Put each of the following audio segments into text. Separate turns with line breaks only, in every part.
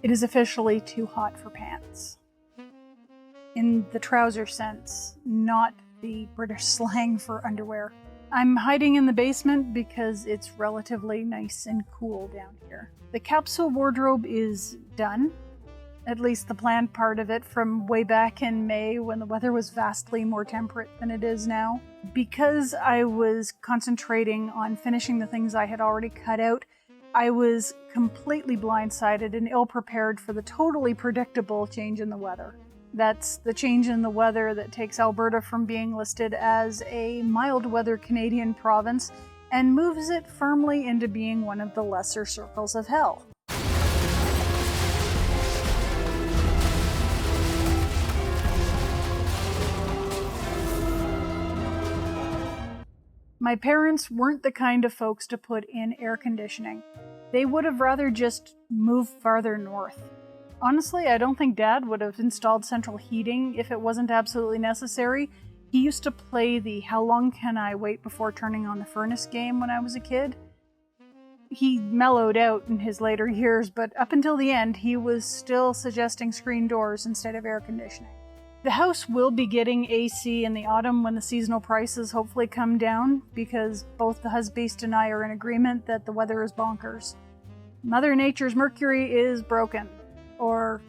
It is officially too hot for pants. In the trouser sense, not the British slang for underwear. I'm hiding in the basement because it's relatively nice and cool down here. The capsule wardrobe is done, at least the planned part of it from way back in May when the weather was vastly more temperate than it is now. Because I was concentrating on finishing the things I had already cut out, I was completely blindsided and ill-prepared for the totally predictable change in the weather. That's the change in the weather that takes Alberta from being listed as a mild weather Canadian province and moves it firmly into being one of the lesser circles of hell. My parents weren't the kind of folks to put in air conditioning. They would have rather just moved farther north. Honestly, I don't think Dad would have installed central heating if it wasn't absolutely necessary. He used to play the "how long can I wait before turning on the furnace" game when I was a kid. He mellowed out in his later years, but up until the end, he was still suggesting screen doors instead of air conditioning. The house will be getting AC in the autumn when the seasonal prices hopefully come down, because both the husbeast and I are in agreement that the weather is bonkers. Mother Nature's Mercury is broken, or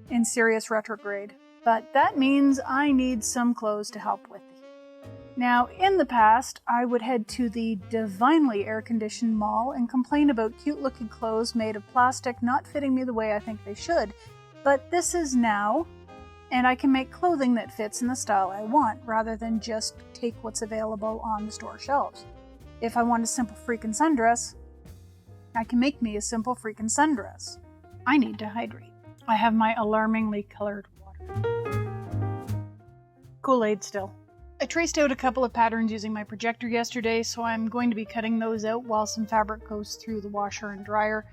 in serious retrograde. But that means I need some clothes to help with the heat. Now, in the past, I would head to the divinely air-conditioned mall and complain about cute-looking clothes made of plastic not fitting me the way I think they should. But this is now, and I can make clothing that fits in the style I want, rather than just take what's available on the store shelves. If I want a simple freaking sundress, I can make me a simple freaking sundress. I need to hydrate. I have my alarmingly colored water. Kool-Aid still. I traced out a couple of patterns using my projector yesterday, so I'm going to be cutting those out while some fabric goes through the washer and dryer.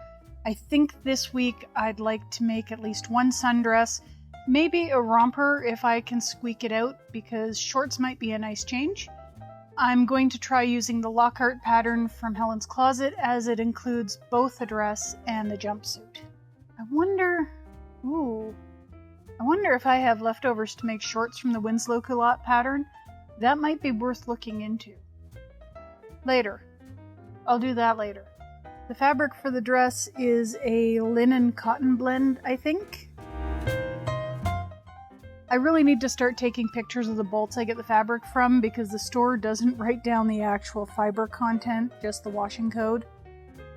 I think this week I'd like to make at least one sundress, maybe a romper if I can squeak it out, because shorts might be a nice change. I'm going to try using the Lockhart pattern from Helen's Closet, as it includes both the dress and the jumpsuit. I wonder if I have leftovers to make shorts from the Winslow culotte pattern. That might be worth looking into. Later. I'll do that later. The fabric for the dress is a linen cotton blend, I think. I really need to start taking pictures of the bolts I get the fabric from, because the store doesn't write down the actual fiber content, just the washing code.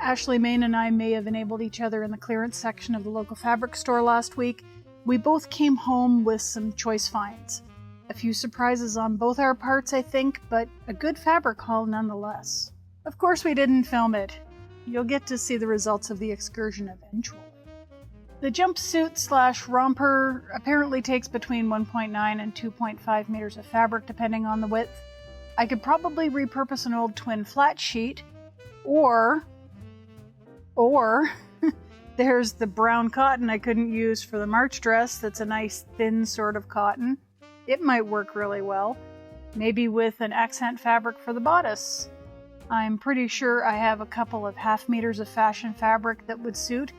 Ashley Main and I may have enabled each other in the clearance section of the local fabric store last week. We both came home with some choice finds. A few surprises on both our parts, I think, but a good fabric haul nonetheless. Of course we didn't film it. You'll get to see the results of the excursion eventually. The jumpsuit/romper apparently takes between 1.9 and 2.5 meters of fabric depending on the width. I could probably repurpose an old twin flat sheet, or there's the brown cotton I couldn't use for the March dress that's a nice thin sort of cotton. It might work really well. Maybe with an accent fabric for the bodice. I'm pretty sure I have a couple of half meters of fashion fabric that would suit,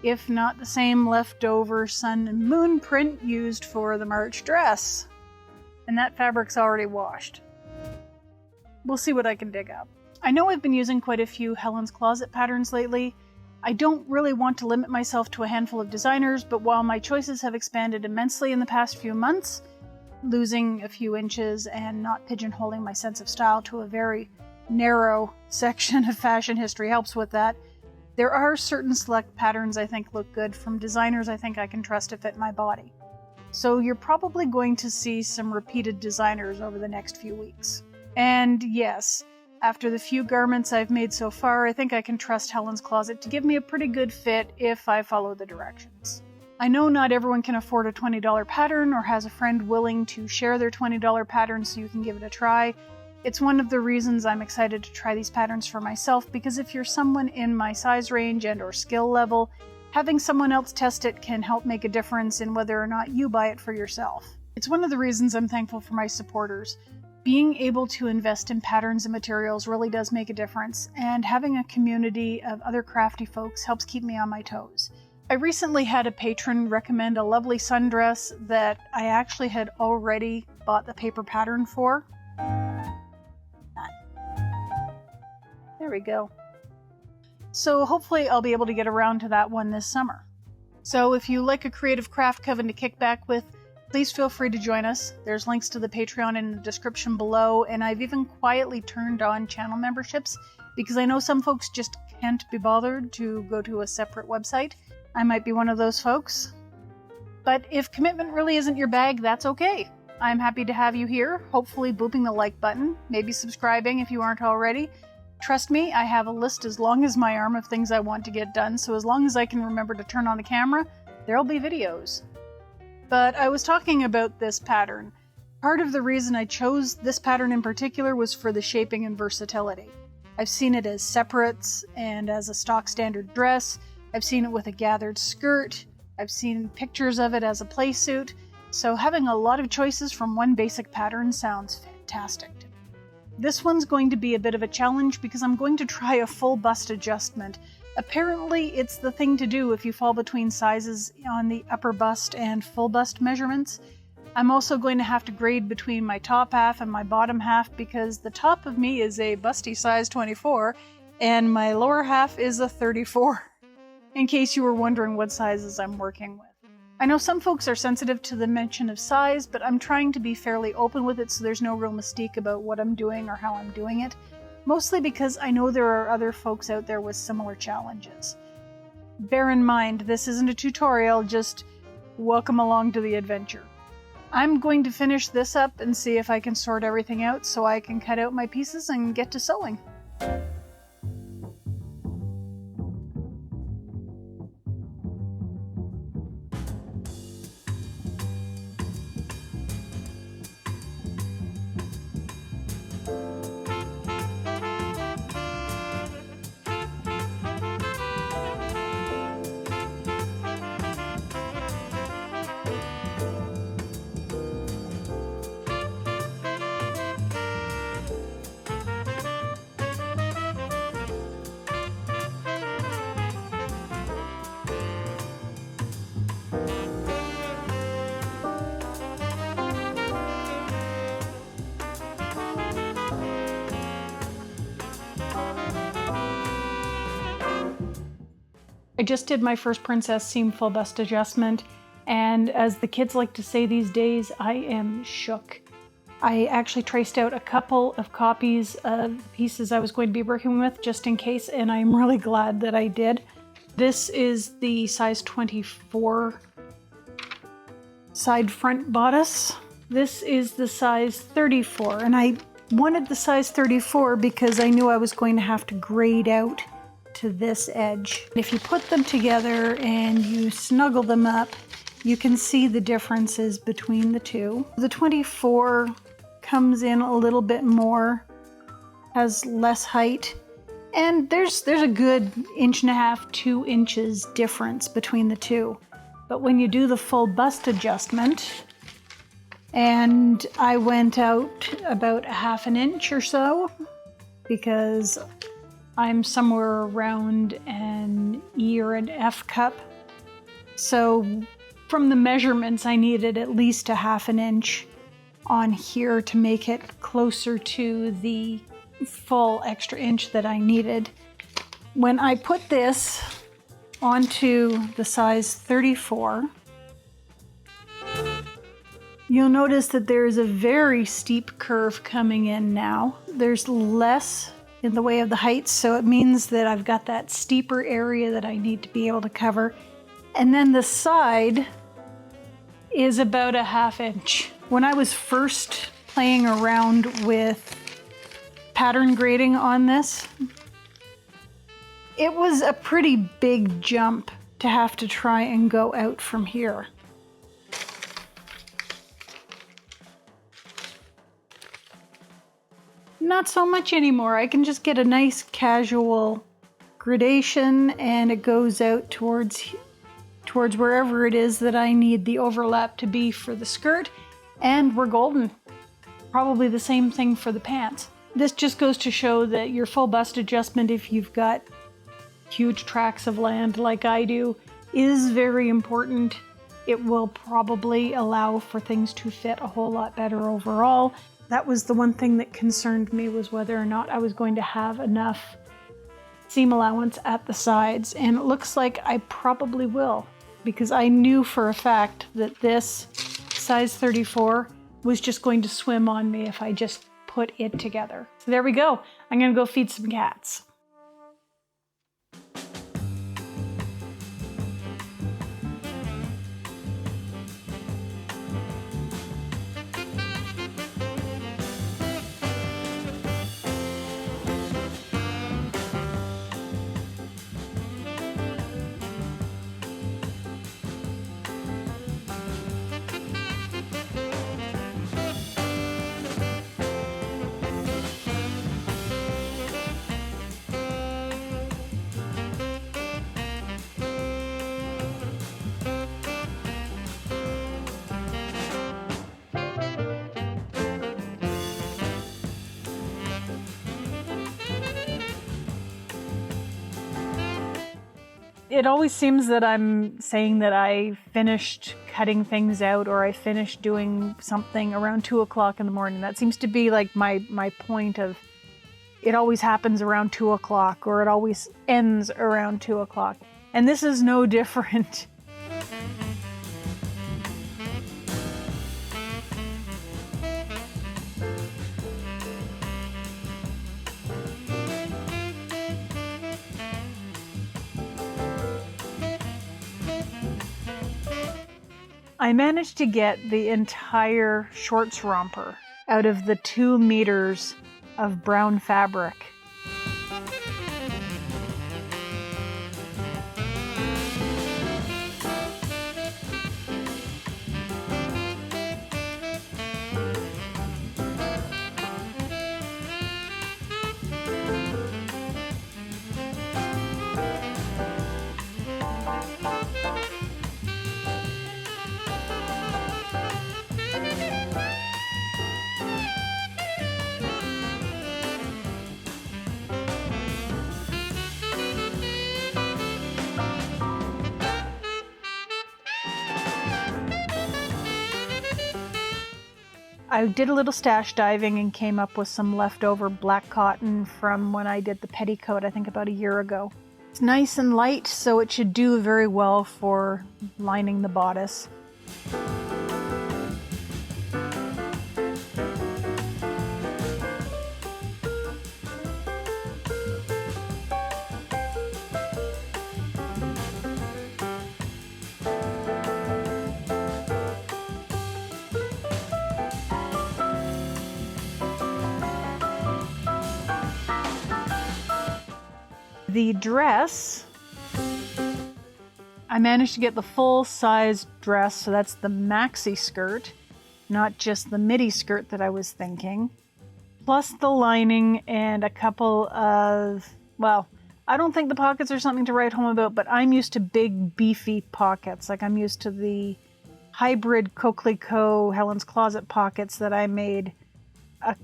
if not the same leftover sun and moon print used for the March dress. And that fabric's already washed. We'll see what I can dig up. I know I've been using quite a few Helen's Closet patterns lately. I don't really want to limit myself to a handful of designers, but while my choices have expanded immensely in the past few months, losing a few inches and not pigeonholing my sense of style to a very narrow section of fashion history helps with that. There are certain select patterns I think look good from designers I think I can trust to fit my body. So you're probably going to see some repeated designers over the next few weeks. And yes, after the few garments I've made so far, I think I can trust Helen's Closet to give me a pretty good fit if I follow the directions. I know not everyone can afford a $20 pattern or has a friend willing to share their $20 pattern so you can give it a try. It's one of the reasons I'm excited to try these patterns for myself, because if you're someone in my size range and or skill level, having someone else test it can help make a difference in whether or not you buy it for yourself. It's one of the reasons I'm thankful for my supporters. Being able to invest in patterns and materials really does make a difference, and having a community of other crafty folks helps keep me on my toes. I recently had a patron recommend a lovely sundress that I actually had already bought the paper pattern for. There we go. So hopefully I'll be able to get around to that one this summer. So if you like a creative craft coven to kick back with, please feel free to join us. There's links to the Patreon in the description below, and I've even quietly turned on channel memberships because I know some folks just can't be bothered to go to a separate website. I might be one of those folks. But if commitment really isn't your bag, that's okay. I'm happy to have you here, hopefully booping the like button, maybe subscribing if you aren't already. Trust me, I have a list as long as my arm of things I want to get done, so as long as I can remember to turn on the camera, there'll be videos. But I was talking about this pattern. Part of the reason I chose this pattern in particular was for the shaping and versatility. I've seen it as separates and as a stock standard dress. I've seen it with a gathered skirt. I've seen pictures of it as a playsuit. So having a lot of choices from one basic pattern sounds fantastic to me. This one's going to be a bit of a challenge because I'm going to try a full bust adjustment. Apparently, it's the thing to do if you fall between sizes on the upper bust and full bust measurements. I'm also going to have to grade between my top half and my bottom half because the top of me is a busty size 24 and my lower half is a 34, in case you were wondering what sizes I'm working with. I know some folks are sensitive to the mention of size, but I'm trying to be fairly open with it so there's no real mystique about what I'm doing or how I'm doing it. Mostly because I know there are other folks out there with similar challenges. Bear in mind, this isn't a tutorial, just welcome along to the adventure. I'm going to finish this up and see if I can sort everything out so I can cut out my pieces and get to sewing. I just did my first princess seam full bust adjustment, and as the kids like to say these days, I am shook. I actually traced out a couple of copies of the pieces I was going to be working with just in case, and I'm really glad that I did. This is the size 24 side front bodice. This is the size 34, and I wanted the size 34 because I knew I was going to have to grade out to this edge. If you put them together and you snuggle them up, you can see the differences between the two. The 24 comes in a little bit more, has less height, and there's a good 1.5 to 2 inches difference between the two. But when you do the full bust adjustment, and I went out about 1/2 inch or so because I'm somewhere around an E or an F cup. So from the measurements, I needed at least 1/2 inch on here to make it closer to the full extra inch that I needed. When I put this onto the size 34, you'll notice that there's a very steep curve coming in now. There's less in the way of the height, so it means that I've got that steeper area that I need to be able to cover. And then the side is about 1/2 inch. When I was first playing around with pattern grading on this, it was a pretty big jump to have to try and go out from here. Not so much anymore. I can just get a nice casual gradation and it goes out towards wherever it is that I need the overlap to be for the skirt, and we're golden. Probably the same thing for the pants. This just goes to show that your full bust adjustment, if you've got huge tracts of land like I do, is very important. It will probably allow for things to fit a whole lot better overall. That was the one thing that concerned me, was whether or not I was going to have enough seam allowance at the sides, and it looks like I probably will, because I knew for a fact that this size 34 was just going to swim on me if I just put it together. So there we go. I'm gonna go feed some cats. It always seems that I'm saying that I finished cutting things out or I finished doing something around 2 o'clock in the morning. That seems to be like my point of, it always happens around 2 o'clock or it always ends around 2 o'clock. And this is no different. I managed to get the entire shorts romper out of the 2 meters of brown fabric. I did a little stash diving and came up with some leftover black cotton from when I did the petticoat, I think about a year ago. It's nice and light, so it should do very well for lining the bodice. The dress, I managed to get the full size dress, so that's the maxi skirt, not just the midi skirt that I was thinking, plus the lining and a couple of, well, I don't think the pockets are something to write home about, but I'm used to big beefy pockets. Like I'm used to the hybrid Coquelicot Helen's Closet pockets that I made a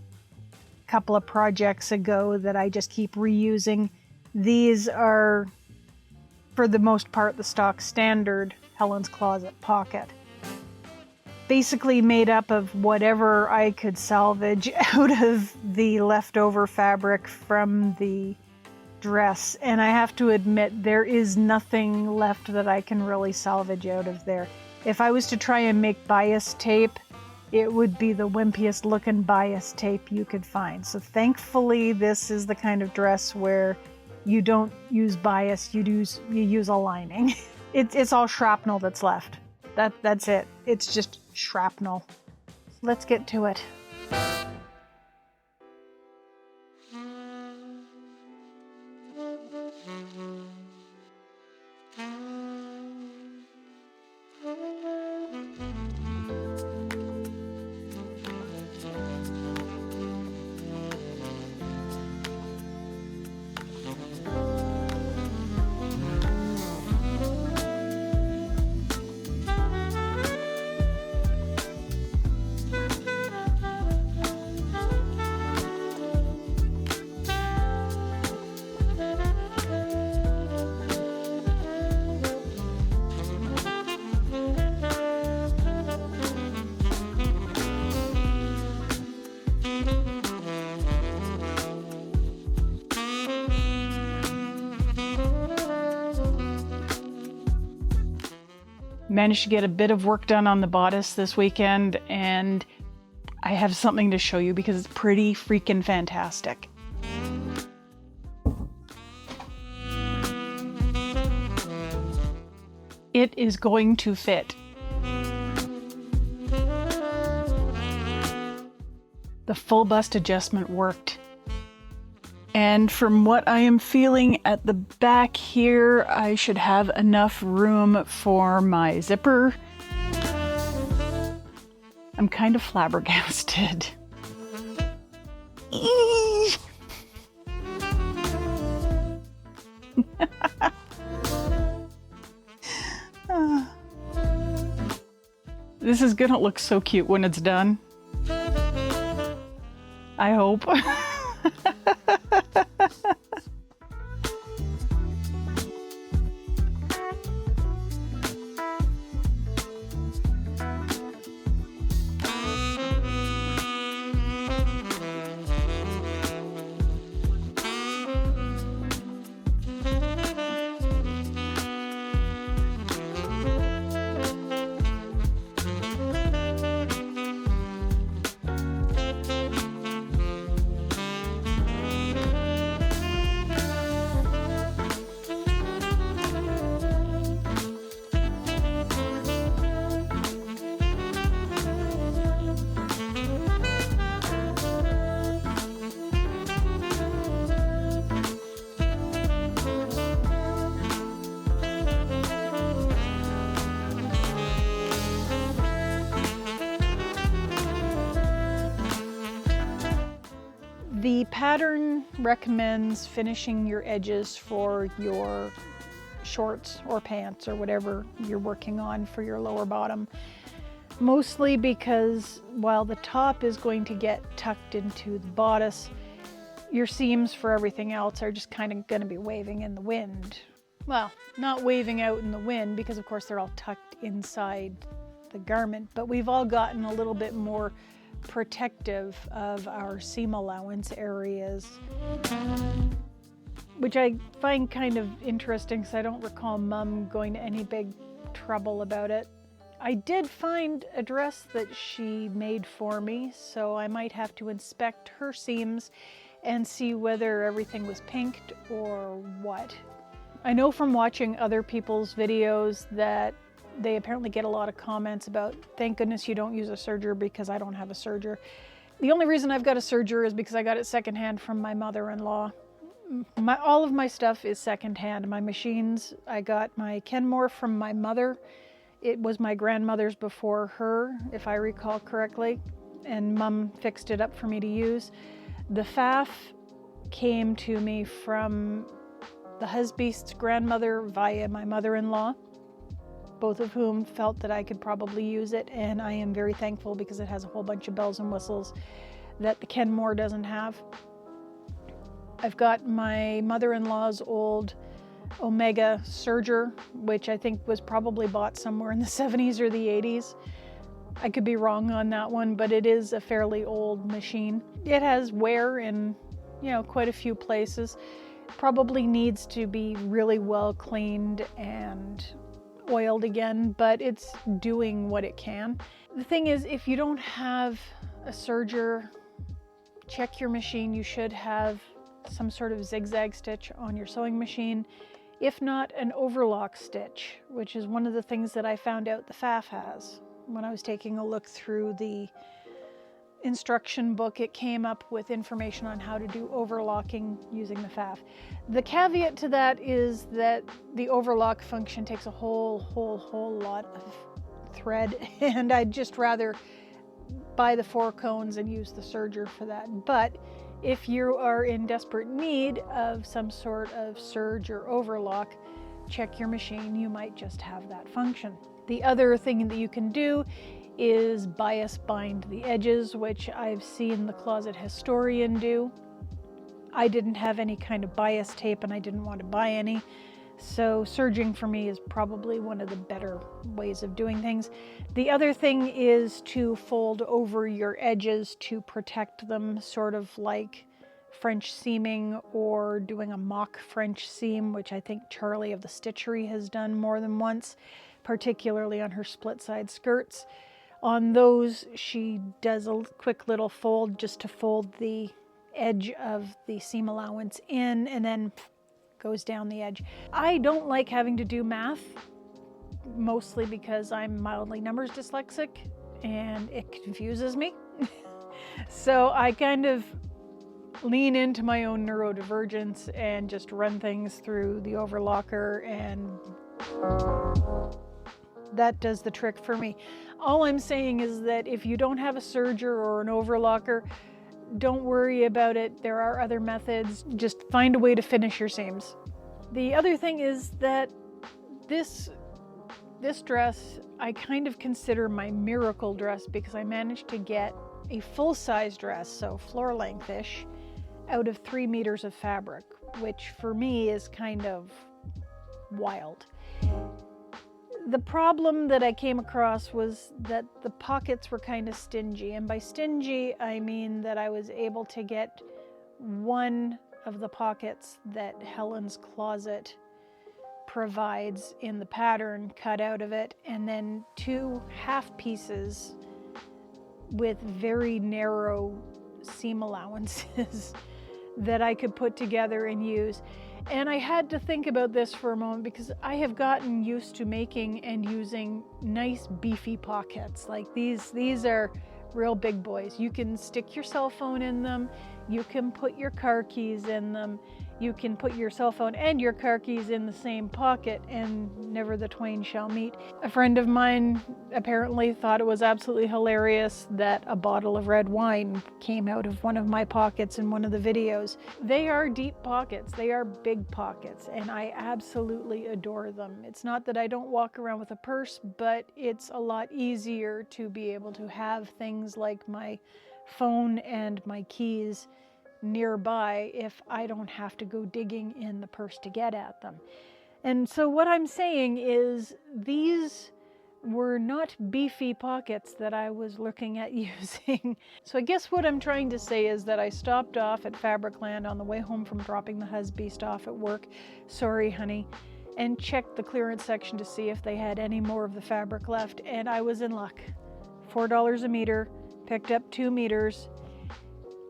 couple of projects ago that I just keep reusing. These are, for the most part, the stock standard Helen's Closet pocket. Basically made up of whatever I could salvage out of the leftover fabric from the dress. And I have to admit, there is nothing left that I can really salvage out of there. If I was to try and make bias tape, it would be the wimpiest looking bias tape you could find. So thankfully, this is the kind of dress where you don't use bias, you use a lining. It's all shrapnel that's left. That's it. It's just shrapnel. Let's get to it. managed to get a bit of work done on the bodice this weekend, and I have something to show you because it's pretty freaking fantastic. It is going to fit. The full bust adjustment worked. And from what I am feeling at the back here, I should have enough room for my zipper. I'm kind of flabbergasted. This is gonna look so cute when it's done. I hope. The pattern recommends finishing your edges for your shorts or pants or whatever you're working on for your lower bottom. Mostly because while the top is going to get tucked into the bodice, your seams for everything else are just kind of going to be waving in the wind. Well, not waving out in the wind because of course they're all tucked inside the garment, but we've all gotten a little bit more protective of our seam allowance areas, which I find kind of interesting because I don't recall Mum going to any big trouble about it. I did find a dress that she made for me, so I might have to inspect her seams and see whether everything was pinked or what. I know from watching other people's videos that they apparently get a lot of comments about, thank goodness you don't use a serger because I don't have a serger. The only reason I've got a serger is because I got it secondhand from my mother-in-law. All of my stuff is secondhand. My machines, I got my Kenmore from my mother. It was my grandmother's before her, if I recall correctly, and Mum fixed it up for me to use. The Pfaff came to me from the husband's grandmother via my mother-in-law, both of whom felt that I could probably use it, and I am very thankful because it has a whole bunch of bells and whistles that the Kenmore doesn't have. I've got my mother-in-law's old Omega serger, which I think was probably bought somewhere in the 70s or the 80s. I could be wrong on that one, but it is a fairly old machine. It has wear in, quite a few places. Probably needs to be really well cleaned and oiled again, but it's doing what it can. The thing is, if you don't have a serger, check your machine. You should have some sort of zigzag stitch on your sewing machine. If not, an overlock stitch, which is one of the things that I found out the Pfaff has. When I was taking a look through the instruction book, it came up with information on how to do overlocking using the Pfaff. The caveat to that is that the overlock function takes a whole lot of thread, and I'd just rather buy the 4 cones and use the serger for that. But if you are in desperate need of some sort of serge or overlock, check your machine. You might just have that function. The other thing that you can do is bias bind the edges, which I've seen the Closet Historian do. I didn't have any kind of bias tape and I didn't want to buy any, so serging for me is probably one of the better ways of doing things. The other thing is to fold over your edges to protect them, sort of like French seaming or doing a mock French seam, which I think Charlie of the Stitchery has done more than once. particularly on her split side skirts. On those, she does a quick little fold just to fold the edge of the seam allowance in and then goes down the edge. I don't like having to do math, mostly because I'm mildly numbers dyslexic and it confuses me. So I kind of lean into my own neurodivergence and just run things through the overlocker, and that does the trick for me. All I'm saying is that if you don't have a serger or an overlocker, don't worry about it. There are other methods. Just find a way to finish your seams. The other thing is that this dress I kind of consider my miracle dress, because I managed to get a full-size dress, so floor length-ish, out of 3 meters of fabric, which for me is kind of wild. The problem that I came across was that the pockets were kind of stingy, and by stingy I mean that I was able to get one of the pockets that Helen's Closet provides in the pattern cut out of it, and then 2 half pieces with very narrow seam allowances that I could put together and use. And I had to think about this for a moment, because I have gotten used to making and using nice beefy pockets. Like these are real big boys. You can stick your cell phone in them, you can put your car keys in them, you can put your cell phone and your car keys in the same pocket, and never the twain shall meet. A friend of mine apparently thought it was absolutely hilarious that a bottle of red wine came out of one of my pockets in one of the videos. They are deep pockets, they are big pockets, and I absolutely adore them. It's not that I don't walk around with a purse, but it's a lot easier to be able to have things like my phone and my keys nearby if I don't have to go digging in the purse to get at them. And so what I'm saying is, these were not beefy pockets that I was looking at using. So I guess what I'm trying to say is that I stopped off at Fabricland on the way home from dropping the husbeast off at work, sorry honey, and checked the clearance section to see if they had any more of the fabric left, and I was in luck. $4 a meter, picked up 2 meters.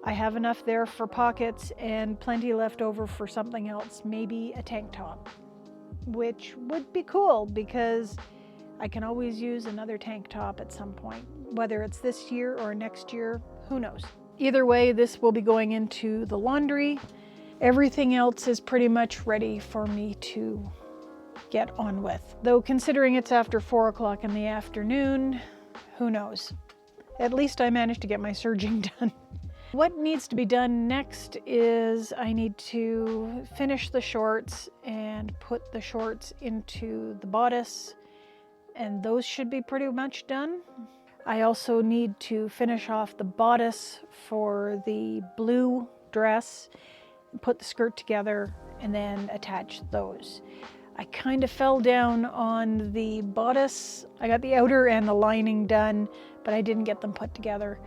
I have enough there for pockets and plenty left over for something else, maybe a tank top, which would be cool because I can always use another tank top at some point, whether it's this year or next year, who knows. Either way, this will be going into the laundry. Everything else is pretty much ready for me to get on with. Though considering it's after 4 o'clock in the afternoon, who knows? At least I managed to get my serging done. What needs to be done next is I need to finish the shorts and put the shorts into the bodice, and those should be pretty much done. I also need to finish off the bodice for the blue dress, put the skirt together, and then attach those. I kind of fell down on the bodice. I got the outer and the lining done, but I didn't get them put together,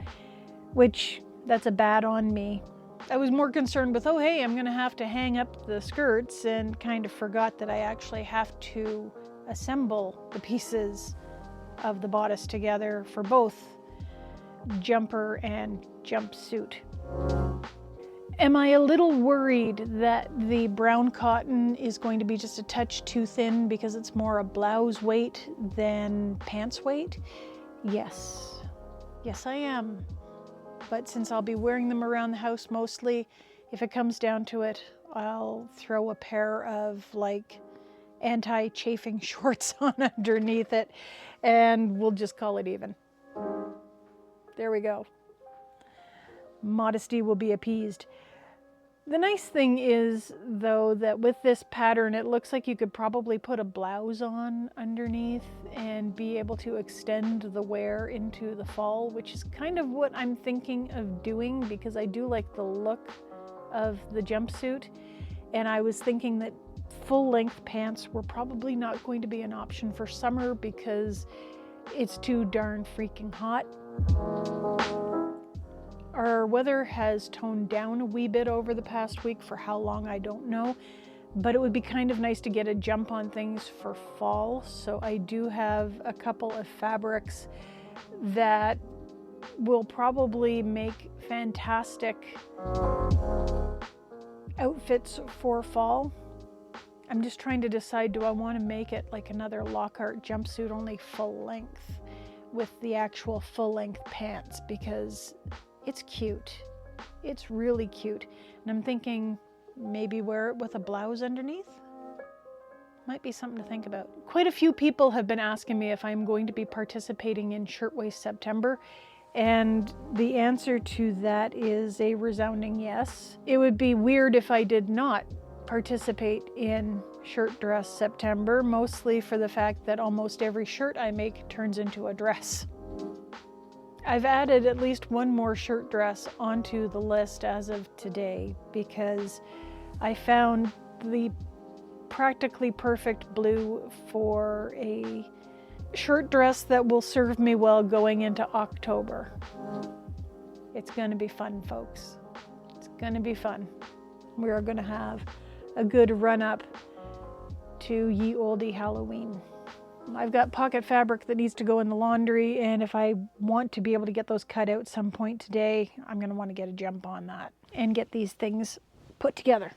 which that's a bad on me. I was more concerned with, oh hey, I'm gonna have to hang up the skirts, and kind of forgot that I actually have to assemble the pieces of the bodice together for both jumper and jumpsuit. Am I a little worried that the brown cotton is going to be just a touch too thin because it's more a blouse weight than pants weight? Yes. Yes, I am. But since I'll be wearing them around the house mostly, if it comes down to it, I'll throw a pair of like anti-chafing shorts on underneath it, and we'll just call it even. There we go. Modesty will be appeased. The nice thing is, though, that with this pattern, it looks like you could probably put a blouse on underneath and be able to extend the wear into the fall, which is kind of what I'm thinking of doing, because I do like the look of the jumpsuit. And I was thinking that full-length pants were probably not going to be an option for summer because it's too darn freaking hot. Our weather has toned down a wee bit over the past week. For how long, I don't know, but it would be kind of nice to get a jump on things for fall. So I do have a couple of fabrics that will probably make fantastic outfits for fall. I'm just trying to decide, do I want to make it like another Lockhart jumpsuit, only full length with the actual full length pants, because it's cute. It's really cute. And I'm thinking maybe wear it with a blouse underneath. Might be something to think about. Quite a few people have been asking me if I'm going to be participating in Shirtwaist September, and the answer to that is a resounding yes. It would be weird if I did not participate in Shirt Dress September, mostly for the fact that almost every shirt I make turns into a dress. I've added at least one more shirt dress onto the list as of today because I found the practically perfect blue for a shirt dress that will serve me well going into October. It's going to be fun, folks. It's going to be fun. We are going to have a good run up to Ye Olde Halloween. I've got pocket fabric that needs to go in the laundry, and if I want to be able to get those cut out some point today, I'm going to want to get a jump on that and get these things put together.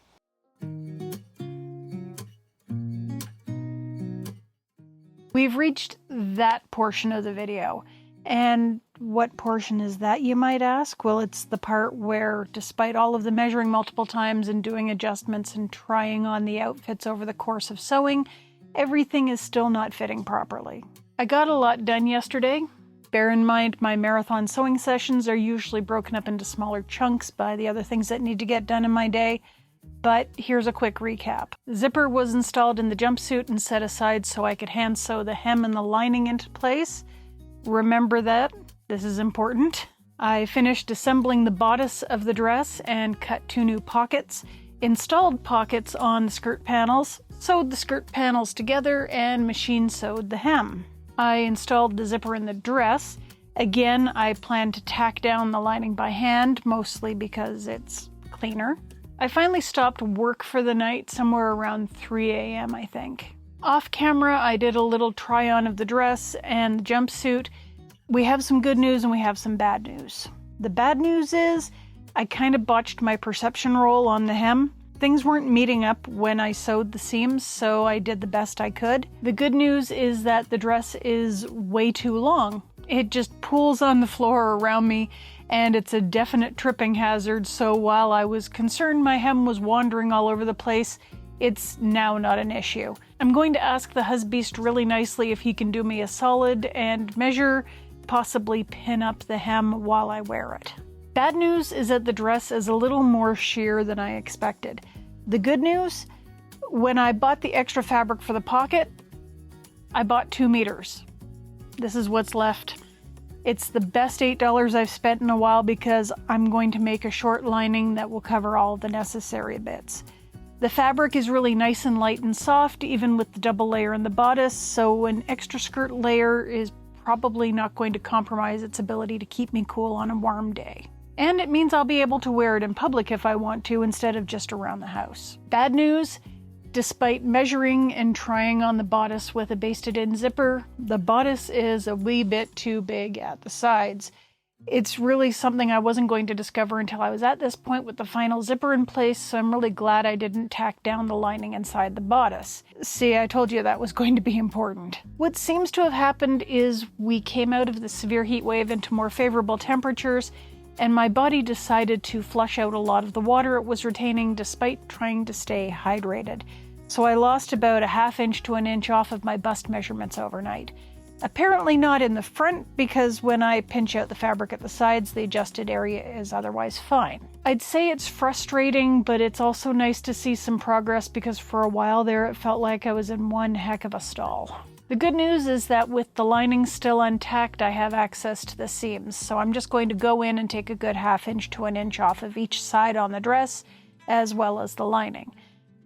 We've reached that portion of the video. And what portion is that, you might ask? Well, it's the part where, despite all of the measuring multiple times and doing adjustments and trying on the outfits over the course of sewing, everything is still not fitting properly. I got a lot done yesterday. Bear in mind, my marathon sewing sessions are usually broken up into smaller chunks by the other things that need to get done in my day. But here's a quick recap. The zipper was installed in the jumpsuit and set aside so I could hand sew the hem and the lining into place. Remember that. This is important. I finished assembling the bodice of the dress and cut 2 new pockets, installed pockets on the skirt panels, sewed the skirt panels together, and machine sewed the hem. I installed the zipper in the dress. Again, I plan to tack down the lining by hand, mostly because it's cleaner. I finally stopped work for the night somewhere around 3 a.m., I think. Off camera, I did a little try-on of the dress and the jumpsuit. We have some good news and we have some bad news. The bad news is I kind of botched my perception roll on the hem. Things weren't meeting up when I sewed the seams, so I did the best I could. The good news is that the dress is way too long. It just pools on the floor around me, and it's a definite tripping hazard, so while I was concerned my hem was wandering all over the place, it's now not an issue. I'm going to ask the husbeast really nicely if he can do me a solid and measure, possibly pin up the hem while I wear it. Bad news is that the dress is a little more sheer than I expected. The good news, when I bought the extra fabric for the pocket, I bought 2 meters. This is what's left. It's the best $8 I've spent in a while because I'm going to make a short lining that will cover all the necessary bits. The fabric is really nice and light and soft, even with the double layer in the bodice, so an extra skirt layer is probably not going to compromise its ability to keep me cool on a warm day. And it means I'll be able to wear it in public if I want to, instead of just around the house. Bad news, despite measuring and trying on the bodice with a basted-in zipper, the bodice is a wee bit too big at the sides. It's really something I wasn't going to discover until I was at this point with the final zipper in place, so I'm really glad I didn't tack down the lining inside the bodice. See, I told you that was going to be important. What seems to have happened is we came out of the severe heat wave into more favorable temperatures, and my body decided to flush out a lot of the water it was retaining despite trying to stay hydrated. So I lost about a ½ inch to an inch off of my bust measurements overnight. Apparently not in the front, because when I pinch out the fabric at the sides, the adjusted area is otherwise fine. I'd say it's frustrating, but it's also nice to see some progress because for a while there it felt like I was in one heck of a stall. The good news is that with the lining still untacked, I have access to the seams, so I'm just going to go in and take a good ½ inch to an inch off of each side on the dress, as well as the lining.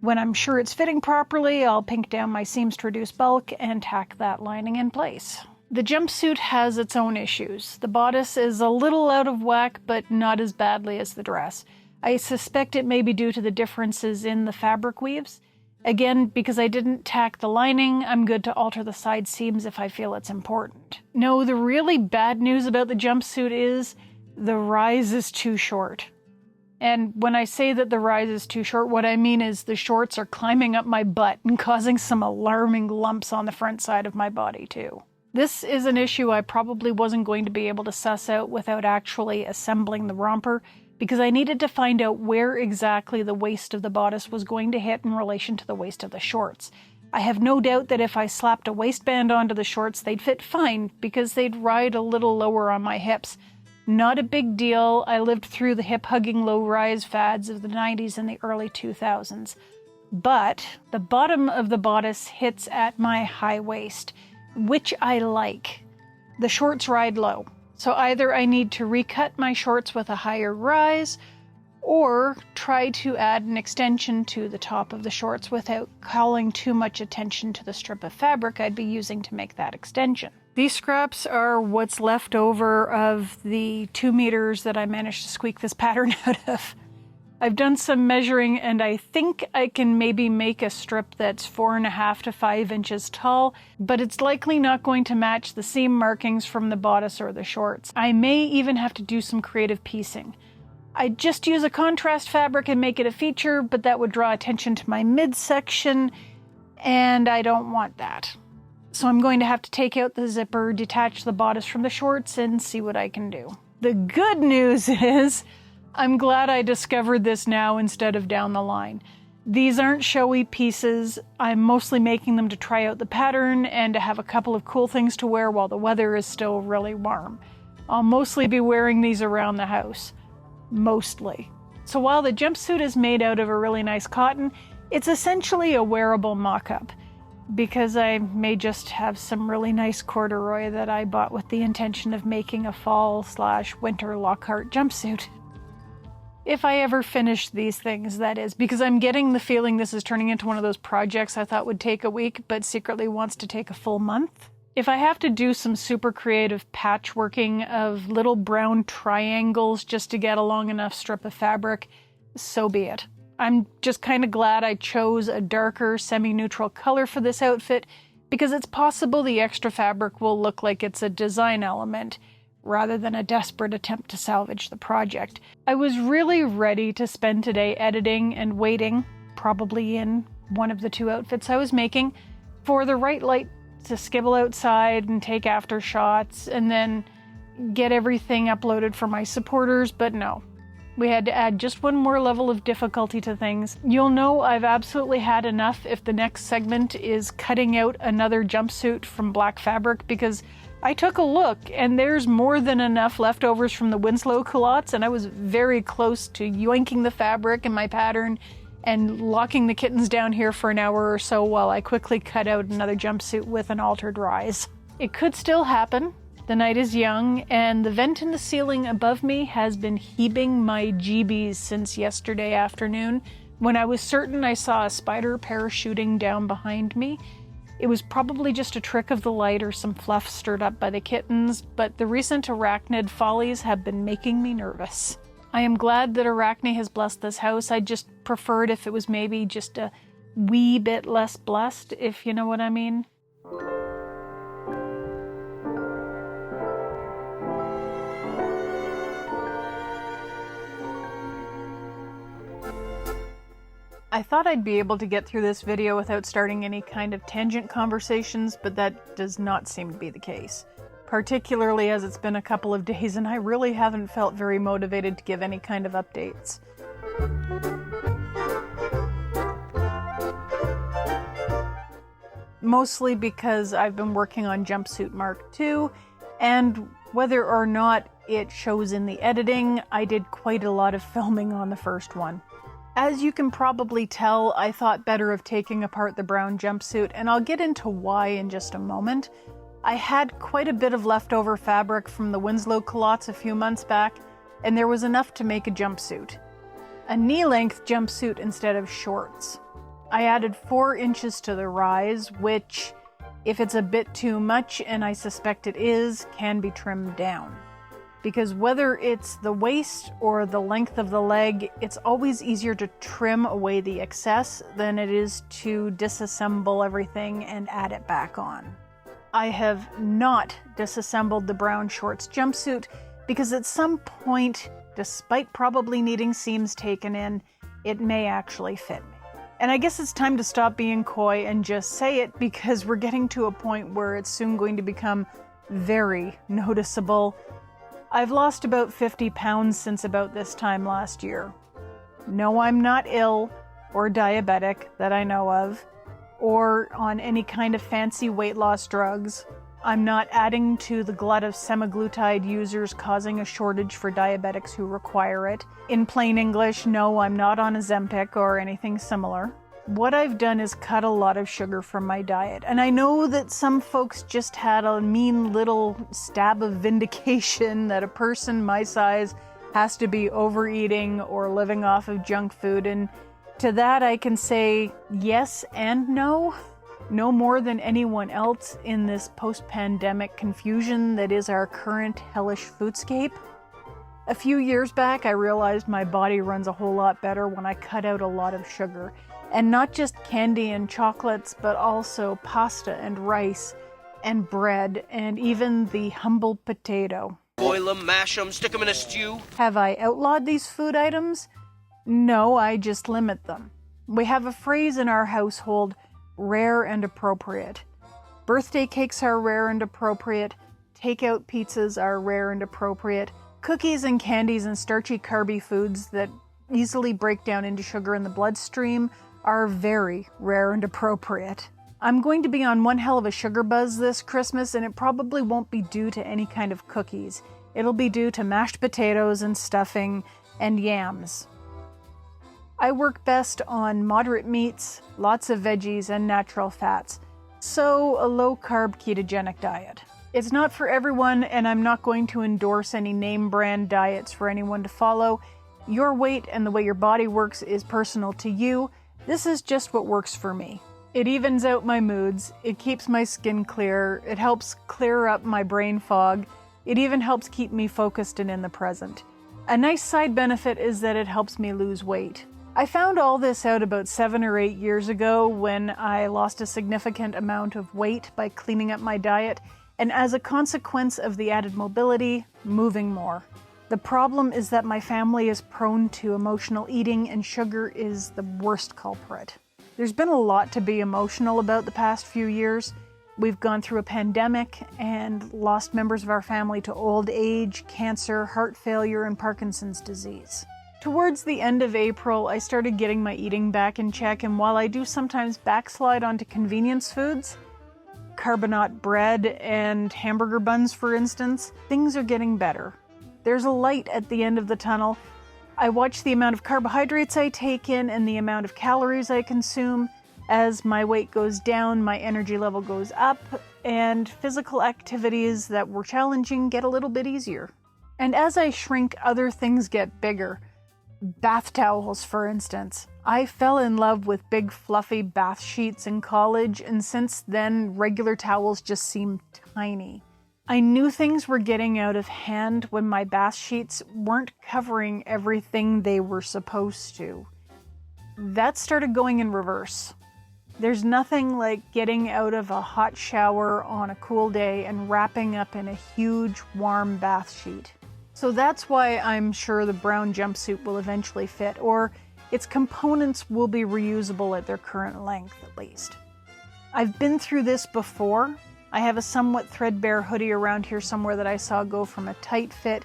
When I'm sure it's fitting properly, I'll pink down my seams to reduce bulk and tack that lining in place. The jumpsuit has its own issues. The bodice is a little out of whack, but not as badly as the dress. I suspect it may be due to the differences in the fabric weaves. Again, because I didn't tack the lining, I'm good to alter the side seams if I feel it's important. No, the really bad news about the jumpsuit is the rise is too short. And when I say that the rise is too short, what I mean is the shorts are climbing up my butt and causing some alarming lumps on the front side of my body too. This is an issue I probably wasn't going to be able to suss out without actually assembling the romper, because I needed to find out where exactly the waist of the bodice was going to hit in relation to the waist of the shorts. I have no doubt that if I slapped a waistband onto the shorts, they'd fit fine, because they'd ride a little lower on my hips. Not a big deal. I lived through the hip-hugging low-rise fads of the 90s and the early 2000s. But the bottom of the bodice hits at my high waist, which I like. The shorts ride low, so either I need to recut my shorts with a higher rise, or try to add an extension to the top of the shorts without calling too much attention to the strip of fabric I'd be using to make that extension. These scraps are what's left over of the 2 meters that I managed to squeak this pattern out of. I've done some measuring, and I think I can maybe make a strip that's 4.5 to 5 inches tall, but it's likely not going to match the seam markings from the bodice or the shorts. I may even have to do some creative piecing. I'd just use a contrast fabric and make it a feature, but that would draw attention to my midsection, and I don't want that. So I'm going to have to take out the zipper, detach the bodice from the shorts, and see what I can do. The good news is, I'm glad I discovered this now instead of down the line. These aren't showy pieces. I'm mostly making them to try out the pattern and to have a couple of cool things to wear while the weather is still really warm. I'll mostly be wearing these around the house. Mostly. So while the jumpsuit is made out of a really nice cotton, it's essentially a wearable mock-up, because I may just have some really nice corduroy that I bought with the intention of making a fall/winter Lockhart jumpsuit. If I ever finish these things, that is, because I'm getting the feeling this is turning into one of those projects I thought would take a week, but secretly wants to take a full month. If I have to do some super creative patchworking of little brown triangles just to get a long enough strip of fabric, so be it. I'm just kind of glad I chose a darker, semi-neutral color for this outfit, because it's possible the extra fabric will look like it's a design element, rather than a desperate attempt to salvage the project. I was really ready to spend today editing and waiting, probably in one of the 2 outfits I was making, for the right light to skibble outside and take after shots, and then get everything uploaded for my supporters, but no. We had to add just one more level of difficulty to things. You'll know I've absolutely had enough if the next segment is cutting out another jumpsuit from black fabric, because I took a look and there's more than enough leftovers from the Winslow culottes, and I was very close to yoinking the fabric in my pattern and locking the kittens down here for an hour or so while I quickly cut out another jumpsuit with an altered rise. It could still happen. The night is young, and the vent in the ceiling above me has been heaving my jeebies since yesterday afternoon, when I was certain I saw a spider parachuting down behind me. It was probably just a trick of the light or some fluff stirred up by the kittens, but the recent arachnid follies have been making me nervous. I am glad that Arachne has blessed this house. I'd just preferred if it was maybe just a wee bit less blessed, if you know what I mean. I thought I'd be able to get through this video without starting any kind of tangent conversations, but that does not seem to be the case. Particularly as it's been a couple of days and I really haven't felt very motivated to give any kind of updates. Mostly because I've been working on Jumpsuit Mark II, and whether or not it shows in the editing, I did quite a lot of filming on the first one. As you can probably tell, I thought better of taking apart the brown jumpsuit, and I'll get into why in just a moment. I had quite a bit of leftover fabric from the Winslow culottes a few months back, and there was enough to make a jumpsuit. A knee-length jumpsuit instead of shorts. I added 4 inches to the rise, which, if it's a bit too much, and I suspect it is, can be trimmed down. because whether it's the waist or the length of the leg, it's always easier to trim away the excess than it is to disassemble everything and add it back on. I have not disassembled the brown shorts jumpsuit because at some point, despite probably needing seams taken in, it may actually fit me. And I guess it's time to stop being coy and just say it, because we're getting to a point where it's soon going to become very noticeable. I've lost about 50 pounds since about this time last year. No, I'm not ill or diabetic that I know of, or on any kind of fancy weight loss drugs. I'm not adding to the glut of semaglutide users causing a shortage for diabetics who require it. In plain English, no, I'm not on Ozempic or anything similar. What I've done is cut a lot of sugar from my diet, and I know that some folks just had a mean little stab of vindication that a person my size has to be overeating or living off of junk food, and to that I can say yes and no. No more than anyone else in this post-pandemic confusion that is our current hellish foodscape. A few years back, I realized my body runs a whole lot better when I cut out a lot of sugar. And not just candy and chocolates, but also pasta and rice and bread and even the humble potato.
Boil them, mash them, stick them in a stew.
Have I outlawed these food items? No, I just limit them. We have a phrase in our household, rare and appropriate. Birthday cakes are rare and appropriate. Takeout pizzas are rare and appropriate. Cookies and candies and starchy carby foods that easily break down into sugar in the bloodstream are very rare and appropriate. I'm going to be on one hell of a sugar buzz this Christmas, and it probably won't be due to any kind of cookies. It'll be due to mashed potatoes and stuffing and yams. I work best on moderate meats, lots of veggies, and natural fats, so a low-carb ketogenic diet. It's not for everyone, and I'm not going to endorse any name-brand diets for anyone to follow. Your weight and the way your body works is personal to you. This is just what works for me. It evens out my moods, it keeps my skin clear, it helps clear up my brain fog, it even helps keep me focused and in the present. A nice side benefit is that it helps me lose weight. I found all this out about 7 or 8 years ago when I lost a significant amount of weight by cleaning up my diet, and as a consequence of the added mobility, moving more. The problem is that my family is prone to emotional eating, and sugar is the worst culprit. There's been a lot to be emotional about the past few years. We've gone through a pandemic and lost members of our family to old age, cancer, heart failure, and Parkinson's disease. Towards the end of April, I started getting my eating back in check, and while I do sometimes backslide onto convenience foods, carbonate bread and hamburger buns for instance, things are getting better. There's a light at the end of the tunnel. I watch the amount of carbohydrates I take in and the amount of calories I consume. As my weight goes down, my energy level goes up, and physical activities that were challenging get a little bit easier. And as I shrink, other things get bigger. Bath towels, for instance. I fell in love with big fluffy bath sheets in college, and since then, regular towels just seem tiny. I knew things were getting out of hand when my bath sheets weren't covering everything they were supposed to. That started going in reverse. There's nothing like getting out of a hot shower on a cool day and wrapping up in a huge, warm bath sheet. So that's why I'm sure the brown jumpsuit will eventually fit, or its components will be reusable at their current length, at least. I've been through this before. I have a somewhat threadbare hoodie around here somewhere that I saw go from a tight fit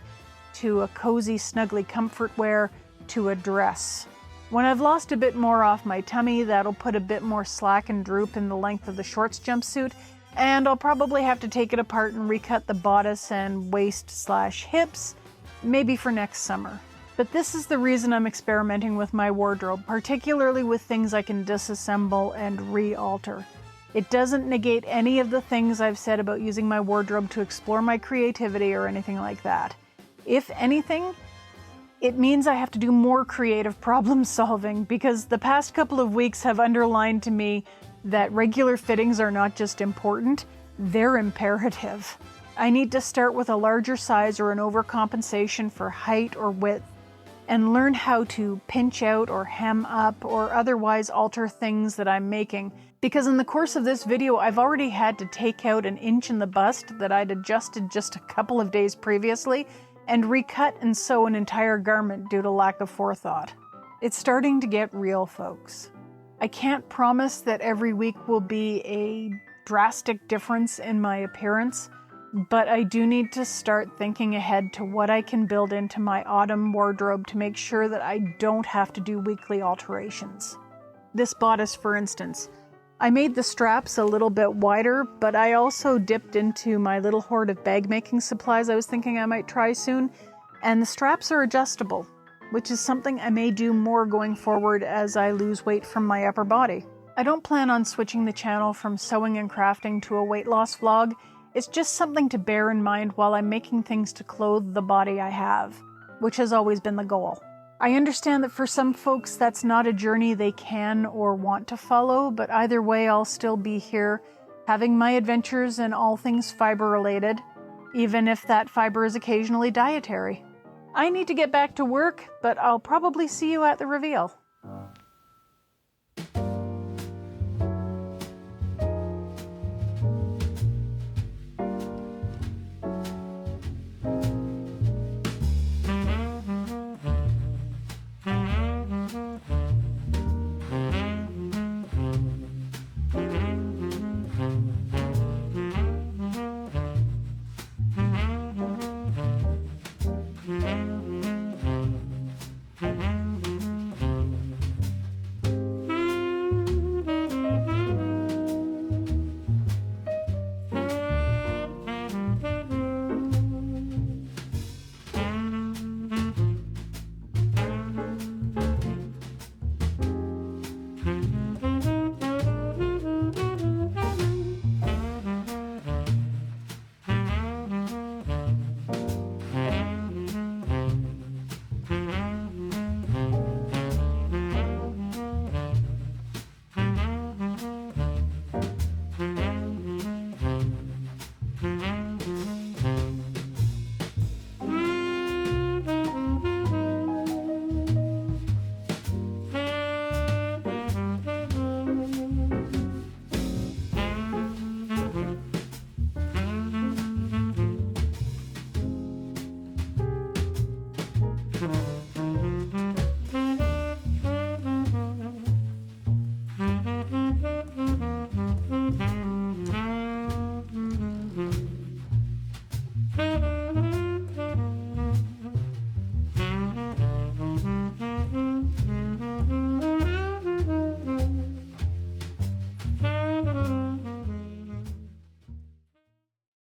to a cozy, snuggly comfort wear to a dress. When I've lost a bit more off my tummy, that'll put a bit more slack and droop in the length of the shorts jumpsuit, and I'll probably have to take it apart and recut the bodice and waist/hips, maybe for next summer. But this is the reason I'm experimenting with my wardrobe, particularly with things I can disassemble and re-alter. It doesn't negate any of the things I've said about using my wardrobe to explore my creativity or anything like that. If anything, it means I have to do more creative problem solving, because the past couple of weeks have underlined to me that regular fittings are not just important, they're imperative. I need to start with a larger size or an overcompensation for height or width, and learn how to pinch out or hem up or otherwise alter things that I'm making, because in the course of this video I've already had to take out an inch in the bust that I'd adjusted just a couple of days previously and recut and sew an entire garment due to lack of forethought. It's starting to get real, folks. I can't promise that every week will be a drastic difference in my appearance, but I do need to start thinking ahead to what I can build into my autumn wardrobe to make sure that I don't have to do weekly alterations. This bodice, for instance, I made the straps a little bit wider, but I also dipped into my little hoard of bag making supplies I was thinking I might try soon, and the straps are adjustable, which is something I may do more going forward as I lose weight from my upper body. I don't plan on switching the channel from sewing and crafting to a weight loss vlog. It's just something to bear in mind while I'm making things to clothe the body I have, which has always been the goal. I understand that for some folks that's not a journey they can or want to follow, but either way I'll still be here, having my adventures in all things fiber related, even if that fiber is occasionally dietary. I need to get back to work, but I'll probably see you at the reveal.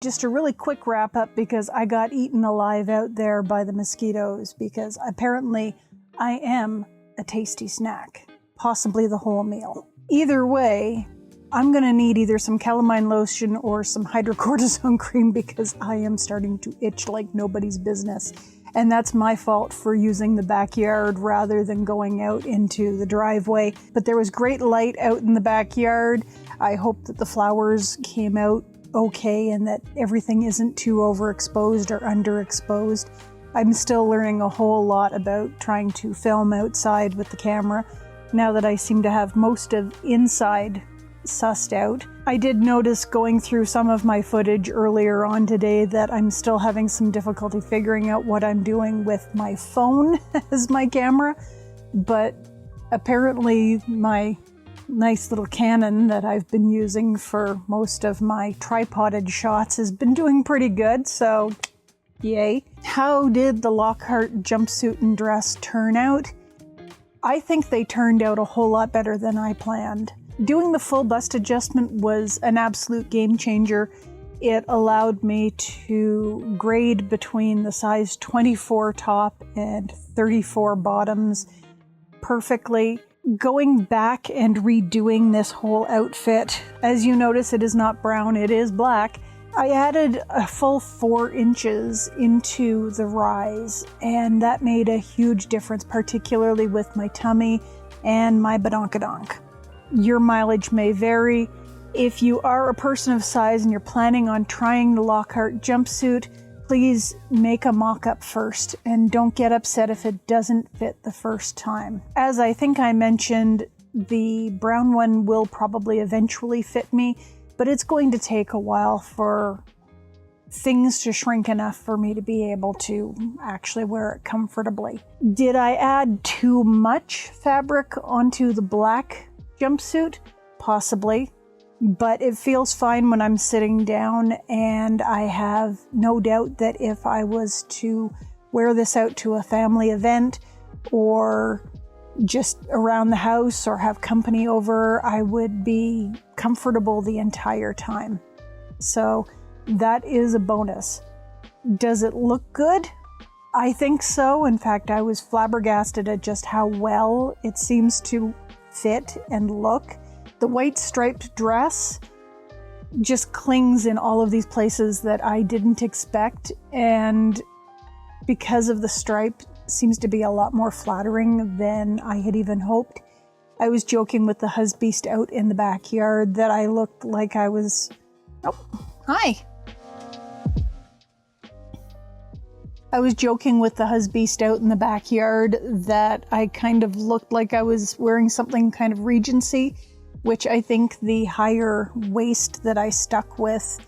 Just a really quick wrap up because I got eaten alive out there by the mosquitoes because apparently I am a tasty snack, possibly the whole meal. Either way, I'm gonna need either some calamine lotion or some hydrocortisone cream because I am starting to itch like nobody's business. And that's my fault for using the backyard rather than going out into the driveway. But there was great light out in the backyard. I hope that the flowers came out okay and that everything isn't too overexposed or underexposed. I'm still learning a whole lot about trying to film outside with the camera now that I seem to have most of inside sussed out. I did notice going through some of my footage earlier on today that I'm still having some difficulty figuring out what I'm doing with my phone as my camera, but apparently my nice little Canon that I've been using for most of my tripoded shots has been doing pretty good, so yay. How did the Lockhart Jumpsuit and Dress turn out? I think they turned out a whole lot better than I planned. Doing the full bust adjustment was an absolute game changer. It allowed me to grade between the size 24 top and 34 bottoms perfectly. Going back and redoing this whole outfit, as you notice, it is not brown, it is black. I added a full 4 inches into the rise, and that made a huge difference, particularly with my tummy and my badonkadonk. Your mileage may vary. If you are a person of size and you're planning on trying the Lockhart jumpsuit, please make a mock-up first and don't get upset if it doesn't fit the first time. As I think I mentioned, the brown one will probably eventually fit me, but it's going to take a while for things to shrink enough for me to be able to actually wear it comfortably. Did I add too much fabric onto the black jumpsuit? Possibly. But it feels fine when I'm sitting down, and I have no doubt that if I was to wear this out to a family event or just around the house or have company over, I would be comfortable the entire time. So that is a bonus. Does it look good? I think so. In fact, I was flabbergasted at just how well it seems to fit and look. The white striped dress just clings in all of these places that I didn't expect, and because of the stripe, seems to be a lot more flattering than I had even hoped. I was joking with the husbeast out in the backyard that I looked like I was... Oh, hi! I was joking with the husbeast out in the backyard that I kind of looked like I was wearing something kind of Regency, which I think the higher waist that I stuck with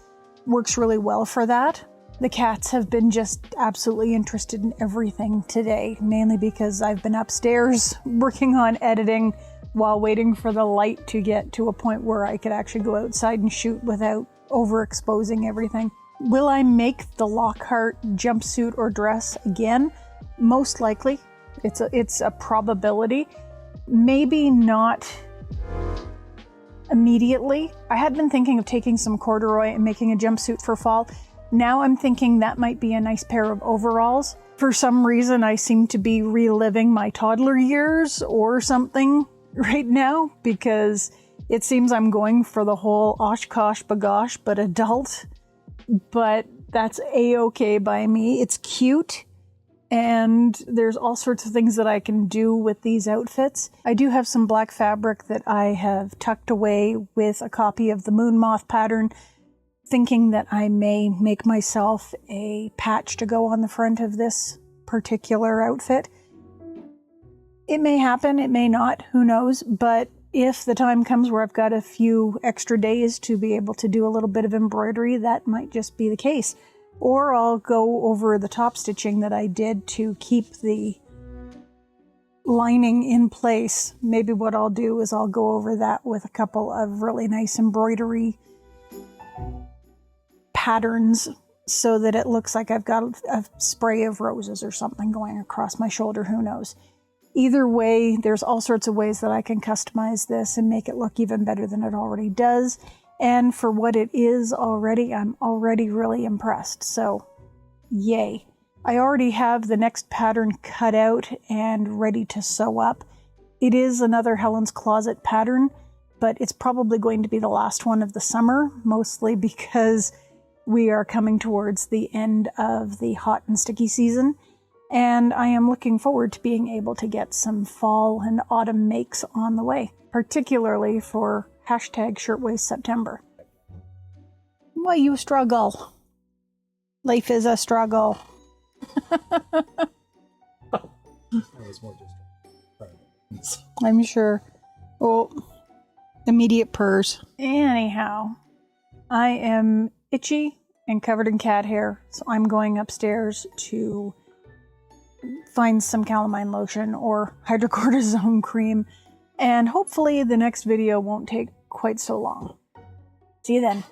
works really well for that. The cats have been just absolutely interested in everything today, mainly because I've been upstairs working on editing while waiting for the light to get to a point where I could actually go outside and shoot without overexposing everything. Will I make the Lockhart jumpsuit or dress again? Most likely. It's a probability. Maybe not immediately. I had been thinking of taking some corduroy and making a jumpsuit for fall. Now I'm thinking that might be a nice pair of overalls. For some reason, I seem to be reliving my toddler years or something right now, because it seems I'm going for the whole oshkosh bagosh but adult. But that's a-okay by me. It's cute. And there's all sorts of things that I can do with these outfits. I do have some black fabric that I have tucked away with a copy of the moon moth pattern, thinking that I may make myself a patch to go on the front of this particular outfit. It may happen, it may not, who knows, but if the time comes where I've got a few extra days to be able to do a little bit of embroidery, that might just be the case. Or I'll go over the top stitching that I did to keep the lining in place. Maybe what I'll do is I'll go over that with a couple of really nice embroidery patterns so that it looks like I've got a spray of roses or something going across my shoulder, who knows. Either way, there's all sorts of ways that I can customize this and make it look even better than it already does. And for what it is already, I'm already really impressed. So, yay. I already have the next pattern cut out and ready to sew up. It is another Helen's Closet pattern, but it's probably going to be the last one of the summer, mostly because we are coming towards the end of the hot and sticky season. And I am looking forward to being able to get some fall and autumn makes on the way, particularly for #ShirtwaistSeptember. Why you struggle? Life is a struggle.
I was more just
I'm sure. Oh, immediate purrs. Anyhow, I am itchy and covered in cat hair, so I'm going upstairs to find some calamine lotion or hydrocortisone cream, and hopefully the next video won't take quite so long. See you then.